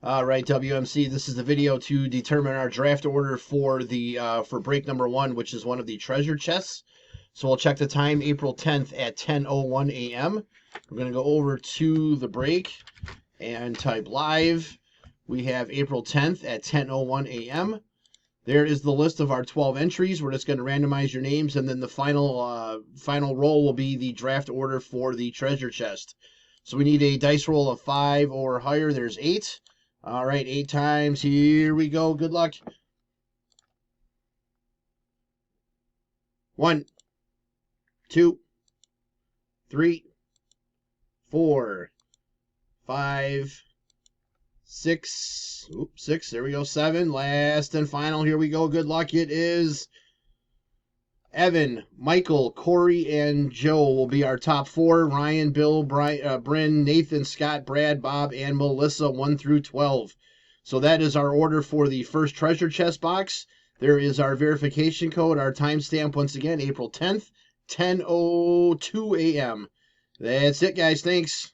All right, WMC, this is the video to determine our draft order for the for break number 1, which is one of the treasure chests. So we'll check the time, April 10th at 10:01 a.m. We're going to go over to the break and type live. We have April 10th at 10:01 a.m. There is the list of our 12 entries. We're just going to randomize your names, and then the final roll will be the draft order for the treasure chest. So we need a dice roll of 5 or higher. There's 8. All right, 8 times. Here we go. Good luck. 1, 2, 3, 4, 5, 6. Oops, 6. There we go. 7. Last and final. Here we go. Good luck. It is Evan, Michael, Corey, and Joe will be our top 4. Ryan, Bill, Bryn, Nathan, Scott, Brad, Bob, and Melissa, 1 through 12. So that is our order for the first treasure chest box. There is our verification code, our timestamp, once again, April 10th, 10:02 a.m. That's it, guys. Thanks.